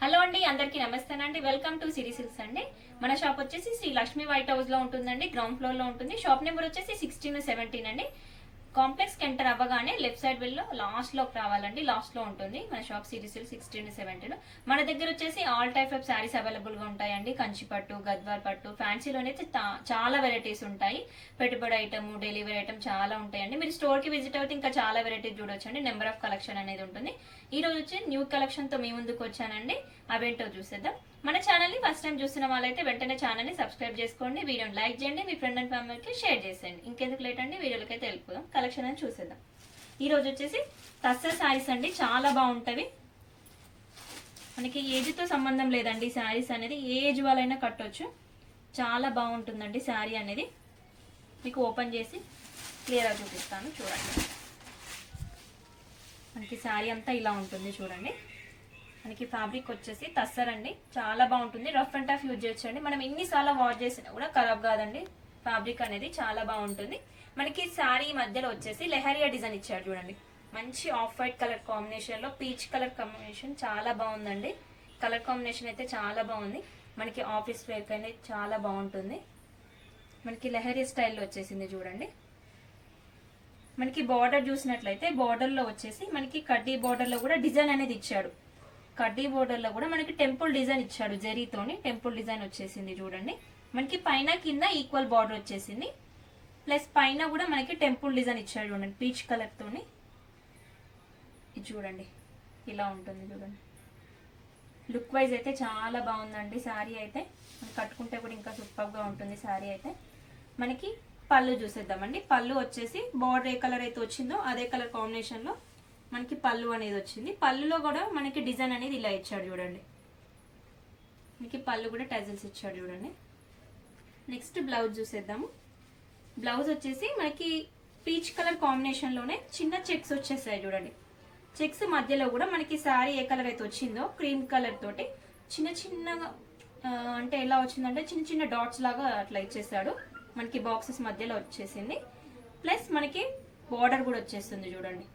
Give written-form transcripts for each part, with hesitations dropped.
Hello అండి, అందరికీ నమస్తేనండి. Welcome to Siri silks అండి. మన షాప్ వచ్చేసి శ్రీ లక్ష్మీ వైట్ హౌస్ లో ఉంటుందండి. గ్రౌండ్ ఫ్లోర్ లో ఉంటుంది. షాప్ నెంబర్ వచ్చేసి 16-17 అండి. కాంప్లెక్స్ కి ఎంటర్ అవ్వగానే లెఫ్ట్ సైడ్ వెళ్ళి లాస్ట్ లోకి రావాలండి. లాస్ట్ లో ఉంటుంది మన షాప్ సిరి సిల్క్స్ 16-17. మన దగ్గర వచ్చేసి all type of saris available గా ఉంటాయండి. కంచి పట్టు, గద్వార్ పట్టు, ఫ్యాన్సీలోనైతే చాలా వెరైటీస్ ఉంటాయి. పెట్టుబడి ఐటమ్, డెలివరీ ఐటమ్ చాలా ఉంటాయండి. మీరు స్టోర్ కి విజిట్ అయితే ఇంకా చాలా వెరైటీస్ చూడొచ్చండి. నెంబర్ ఆఫ్ కలెక్షన్ అనేది ఉంటుంది. ఈ రోజు వచ్చి న్యూ కలెక్షన్ తో మీ ముందుకు వచ్చానండి. అవేంటో చూసేద్దాం. మన ఛానల్ ని ఫస్ట్ టైం చూస్తున్న వాళ్ళైతే వెంటనే ఛానల్ ని సబ్స్క్రైబ్ చేసుకోండి, వీడియోని లైక్ చేయండి, మీ ఫ్రెండ్ అండ్ ఫ్యామిలీకి షేర్ చేసేయండి. ఇంకెందుకు లేట్ అండి, వీడియోలకి అయితే వెళ్ళిపోదాం. కలెక్షన్ అని చూసేద్దాం. ఈ రోజు వచ్చేసి టస్సర్ శారీస్ అండి, చాలా బాగుంటవి. మనకి ఏజ్ తో సంబంధం లేదండి. శారీస్ అనేది ఏ ఏజ్ వాళ్ళైనా కట్టొచ్చు. చాలా బాగుంటుందండి శారీ అనేది. మీకు ఓపెన్ చేసి క్లియర్గా చూపిస్తాను, చూడండి. మనకి శారీ అంతా ఇలా ఉంటుంది చూడండి. మనకి ఫ్యాబ్రిక్ వచ్చేసి టస్సర్ అండి, చాలా బాగుంటుంది. రఫ్ అండ్ టఫ్ యూజ్ చేయొచ్చండి. మనం ఎన్నిసార్లు వాష్ చేసినా కూడా ఖరాబ్ కాదండి. ఫ్యాబ్రిక్ అనేది చాలా బాగుంటుంది. మనకి శారీ మధ్యలో వచ్చేసి లెహరియా డిజైన్ ఇచ్చాడు చూడండి. మంచి ఆఫ్ వైట్ కలర్ కాంబినేషన్ లో పీచ్ కలర్ కాంబినేషన్ చాలా బాగుందండి. కలర్ కాంబినేషన్ అయితే చాలా బాగుంది. మనకి ఆఫీస్ వేర్ అనేది చాలా బాగుంటుంది. మనకి లెహరియా స్టైల్లో వచ్చేసింది చూడండి. మనకి బార్డర్ చూసినట్లయితే బార్డర్ లో వచ్చేసి మనకి కడ్డీ బార్డర్ లో కూడా డిజైన్ అనేది ఇచ్చాడు. కడ్డీ బోర్డర్ లో కూడా మనకి టెంపుల్ డిజైన్ ఇచ్చాడు. జరీతోని టెంపుల్ డిజైన్ వచ్చేసింది చూడండి. మనకి పైన కింద ఈక్వల్ బార్డర్ వచ్చేసింది. ప్లస్ పైన కూడా మనకి టెంపుల్ డిజైన్ ఇచ్చాడు చూడండి, పీచ్ కలర్ తోని. ఇది చూడండి, ఇలా ఉంటుంది చూడండి. లుక్ వైజ్ అయితే చాలా బాగుందండి శారీ అయితే. మనం కట్టుకుంటే కూడా ఇంకా సూపర్ గా ఉంటుంది శారీ అయితే. మనకి పళ్ళు చూసేద్దామండి. పళ్ళు వచ్చేసి బార్డర్ ఏ కలర్ అయితే వచ్చిందో అదే కలర్ కాంబినేషన్ లో మనకి పళ్ళు అనేది వచ్చింది. పళ్ళులో కూడా మనకి డిజైన్ అనేది ఇలా ఇచ్చాడు చూడండి. మనకి పళ్ళు కూడా టజల్స్ ఇచ్చాడు చూడండి. నెక్స్ట్ బ్లౌజ్ చూసేద్దాము. బ్లౌజ్ వచ్చేసి మనకి పీచ్ కలర్ కాంబినేషన్ లోనే చిన్న చెక్స్ వచ్చేసాయి చూడండి. చెక్స్ మధ్యలో కూడా మనకి శారీ ఏ కలర్ అయితే వచ్చిందో క్రీమ్ కలర్ తోటి చిన్న చిన్నగా అంటే ఎలా వచ్చిందంటే చిన్న చిన్న డాట్స్ లాగా అట్లా ఇచ్చేసాడు. మనకి బాక్సెస్ మధ్యలో వచ్చేసింది. ప్లస్ మనకి బార్డర్ కూడా వచ్చేస్తుంది చూడండి.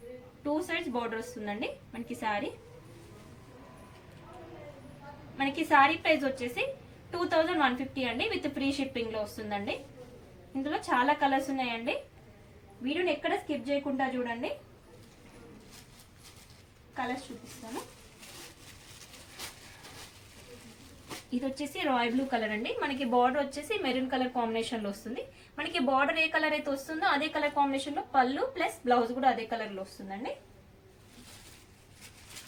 2 సైడ్స్ బార్డర్ వస్తుందండి మనకి శారీ. మనకి శారీ ప్రైస్ వచ్చేసి 2150 అండి, విత్ ఫ్రీ షిప్పింగ్ లో వస్తుందండి. ఇందులో చాలా కలర్స్ ఉన్నాయండి. వీడియోని ఎక్కడ స్కిప్ చేయకుండా చూడండి. కలర్స్ చూపిస్తాను. ఇది వచ్చేసి రాయల్ బ్లూ కలర్ అండి. మనకి బార్డర్ వచ్చేసి మెరూన్ కలర్ కాంబినేషన్ లో వస్తుంది. మనకి బార్డర్ ఏ కలర్ అయితే వస్తుందో అదే కలర్ కాంబినేషన్ లో పళ్ళు ప్లస్ బ్లౌజ్ కూడా అదే కలర్ లో వస్తుందండి.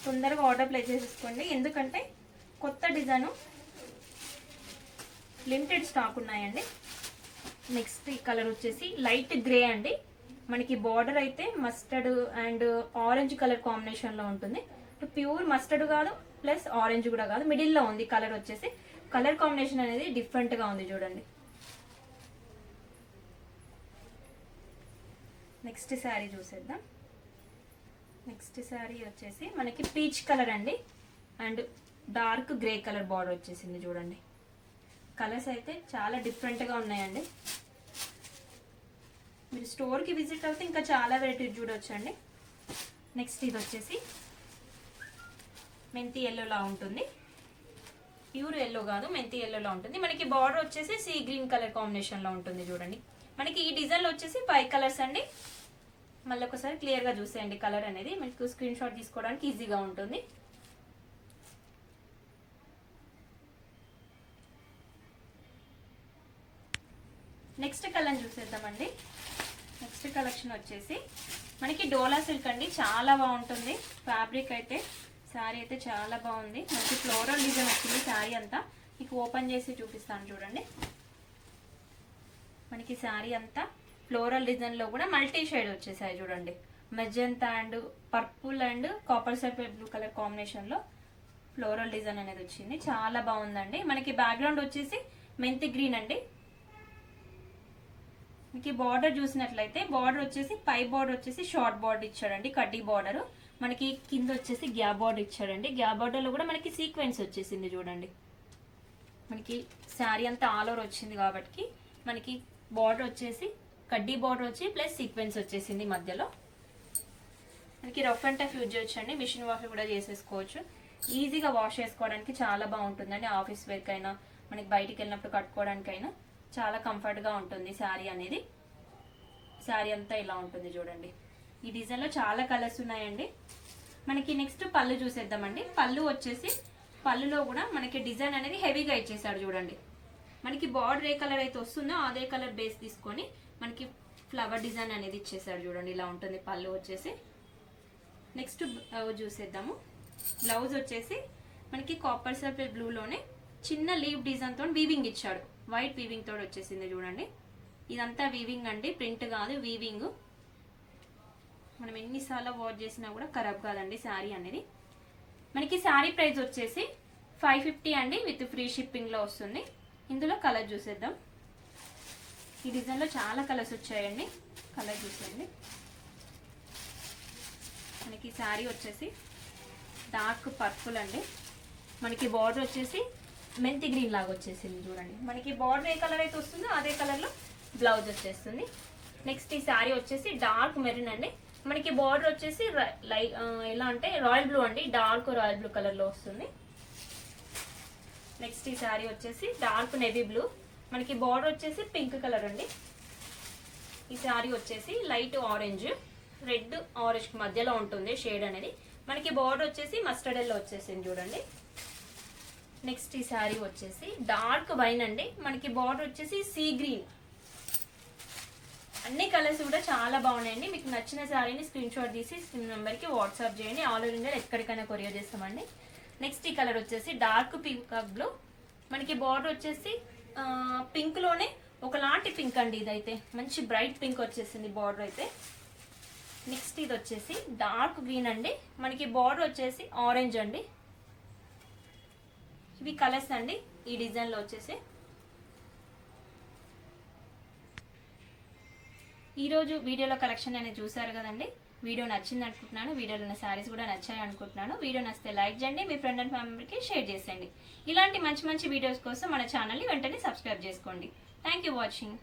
తొందరగా ఆర్డర్ ప్లేస్ చేసుకోండి, ఎందుకంటే కొత్త డిజైన్ లిమిటెడ్ స్టాక్ ఉన్నాయండి. నెక్స్ట్ ఈ కలర్ వచ్చేసి లైట్ గ్రే అండి. మనకి బార్డర్ అయితే mustard and orange colour combination లో ఉంటుంది. ప్యూర్ మస్టర్డ్ కాదు ప్లస్ ఆరెంజ్ కూడా కాదు, మిడిల్ లో ఉంది. కలర్ వచ్చేసి కలర్ కాంబినేషన్ అనేది డిఫరెంట్ గా ఉంది చూడండి. నెక్స్ట్ శారీ చూసేద్దాం. నెక్స్ట్ శారీ వచ్చేసి మనకి పీచ్ కలర్ అండి and dark grey colour border వచ్చేసింది చూడండి. కలర్స్ అయితే చాలా డిఫరెంట్ గా ఉన్నాయండి. మీరు స్టోర్ కి విజిట్ అవుతే ఇంకా చాలా వెరైటీ చూడొచ్చండి. నెక్స్ట్ ఇది వచ్చేసి మెంతి ఎల్లోలా ఉంటుంది. ప్యూర్ ఎల్లో కాదు, మెంతి ఎల్లోలా ఉంటుంది. మనకి బార్డర్ వచ్చేసి సీ గ్రీన్ కలర్ కాంబినేషన్ లో ఉంటుంది చూడండి. మనకి ఈ డిజైన్ లో వచ్చేసి 5 కలర్స్ అండి. మళ్ళీ ఒకసారి క్లియర్ గా చూసేయండి. కలర్ అనేది మీకు స్క్రీన్ షాట్ తీసుకోవడానికి ఈజీగా ఉంటుంది. నెక్స్ట్ కలర్ చూసేద్దామండి. నెక్స్ట్ కలెక్షన్ వచ్చేసి మనకి డోలా సిల్క్ అండి, చాలా బాగుంటుంది ఫ్యాబ్రిక్ అయితే. శారీ అయితే చాలా బాగుంది. మనకి ఫ్లోరల్ డిజైన్ వచ్చింది శారీ అంతా. మీకు ఓపెన్ చేసి చూపిస్తాను చూడండి. మనకి శారీ అంతా ఫ్లోరల్ డిజైన్ లో కూడా మల్టీ షేడ్ వచ్చేసాయి చూడండి. Magenta and purple and copper sulphate blue colour combination లో ఫ్లోరల్ డిజైన్ అనేది వచ్చింది. చాలా బాగుందండి. మనకి బ్యాక్గ్రౌండ్ వచ్చేసి మెంతి గ్రీన్ అండి. మనకి బార్డర్ చూసినట్లయితే బార్డర్ వచ్చేసి పై బార్డర్ వచ్చేసి షార్ట్ బార్డర్ ఇచ్చాడండి, కడ్డీ బార్డర్. మనకి కింద వచ్చేసి గ్యాప్ బార్డర్ ఇచ్చాడండి. గ్యాప్ బార్డర్ లో కూడా మనకి సీక్వెన్స్ వచ్చేసింది చూడండి. మనకి శారీ అంతా ఆల్ ఓవర్ వచ్చింది కాబట్టి మనకి బార్డర్ వచ్చేసి కడ్డీ బార్డర్ వచ్చి ప్లస్ సీక్వెన్స్ వచ్చేసింది మధ్యలో. మనకి రఫ్ అండ్ టఫ్ యూజ్ చేయొచ్చండి, మిషన్ వాష్ కూడా చేసేసుకోవచ్చు. ఈజీగా వాష్ చేసుకోవడానికి చాలా బాగుంటుందండి. ఆఫీస్ వేర్కి అయినా మనకి బయటికి వెళ్ళినప్పుడు కట్టుకోవడానికైనా చాలా కంఫర్ట్గా ఉంటుంది శారీ అనేది. శారీ అంతా ఇలా ఉంటుంది చూడండి. ఈ డిజైన్లో చాలా కలర్స్ ఉన్నాయండి. మనకి నెక్స్ట్ పళ్ళు చూసేద్దామండి. పళ్ళు వచ్చేసి పళ్ళులో కూడా మనకి డిజైన్ అనేది హెవీగా ఇచ్చేసాడు చూడండి. మనకి బార్డర్ ఏ కలర్ అయితే వస్తుందో అదే కలర్ బేస్ తీసుకొని మనకి ఫ్లవర్ డిజైన్ అనేది ఇచ్చేసాడు చూడండి. ఇలా ఉంటుంది పళ్ళు వచ్చేసి. నెక్స్ట్ బ్లౌజ్ చూసేద్దాము. బ్లౌజ్ వచ్చేసి మనకి కాపర్ సర్ఫేస్ బ్లూలోనే చిన్న లీవ్ డిజైన్ తో వీవింగ్ ఇచ్చాడు. వైట్ వీవింగ్ తోటి వచ్చేసింది చూడండి. ఇదంతా వీవింగ్ అండి, ప్రింట్ కాదు, వీవింగ్. మనం ఎన్నిసార్లు వాష్ చేసినా కూడా ఖరాబ్ కాదండి శారీ అనేది. మనకి శారీ ప్రైస్ వచ్చేసి 550 అండి, విత్ ఫ్రీ షిప్పింగ్ లో వస్తుంది. ఇందులో కలర్ చూసేద్దాం. ఈ డిజైన్ లో చాలా కలర్స్ వచ్చాయండి. కలర్ చూసేయండి. మనకి శారీ వచ్చేసి డార్క్ పర్పుల్ అండి. మనకి బార్డర్ వచ్చేసి మెంతి గ్రీన్ లాగా వచ్చేసింది చూడండి. మనకి బార్డర్ ఏ కలర్ అయితే వస్తుందో అదే కలర్ లో బ్లౌజ్ వచ్చేస్తుంది. నెక్స్ట్ ఈ శారీ వచ్చేసి డార్క్ మెరూన్ అండి. మనకి బార్డర్ వచ్చేసి ఎలా అంటే రాయల్ బ్లూ అండి, డార్క్ రాయల్ బ్లూ కలర్ లో వస్తుంది. నెక్స్ట్ ఈ శారీ వచ్చేసి డార్క్ నేవీ బ్లూ. మనకి బార్డర్ వచ్చేసి పింక్ కలర్ అండి. ఈ శారీ వచ్చేసి లైట్ ఆరెంజ్, రెడ్ ఆరెంజ్ మధ్యలో ఉంటుంది షేడ్ అనేది. మనకి బార్డర్ వచ్చేసి మస్టర్డ్ ఎల్లో వచ్చేసింది చూడండి. నెక్స్ట్ ఈ శారీ వచ్చేసి డార్క్ వైన్ అండి. మనకి బార్డర్ వచ్చేసి సీ గ్రీన్. అన్ని కలర్స్ కూడా చాలా బాగున్నాయండి. మీకు నచ్చిన శారీని స్క్రీన్ షాట్ తీసి స్క్రీన్ నెంబర్ కి వాట్సాప్ చేయండి. ఆల్ ఓవర్ ఇండియా ఎక్కడికైనా కొరియర్ చేస్తామండి. నెక్స్ట్ ఈ కలర్ వచ్చేసి డార్క్ పీకాక్ బ్లూ. మనకి బార్డర్ వచ్చేసి పింక్ లోనే ఒకలాంటి పింక్ అండి. ఇదైతే మంచి బ్రైట్ పింక్ వచ్చేసింది బార్డర్ అయితే. నెక్స్ట్ ఇది వచ్చేసి డార్క్ గ్రీన్ అండి. మనకి బార్డర్ వచ్చేసి ఆరెంజ్ అండి. ఇవి కలర్స్ అండి ఈ డిజైన్ లో వచ్చేసి. ఈరోజు వీడియోలో కలెక్షన్ అనేది చూసారు కదండి. వీడియో నచ్చింది అనుకుంటున్నాను. వీడియోలో ఉన్న శారీస్ కూడా నచ్చాయి అనుకుంటున్నాను. వీడియో నచ్చితే లైక్ చేయండి, మీ ఫ్రెండ్ అండ్ ఫ్యామిలీకి షేర్ చేసేయండి. ఇలాంటి మంచి మంచి వీడియోస్ కోసం మన ఛానల్ని వెంటనే సబ్స్క్రైబ్ చేసుకోండి. Thank you watching.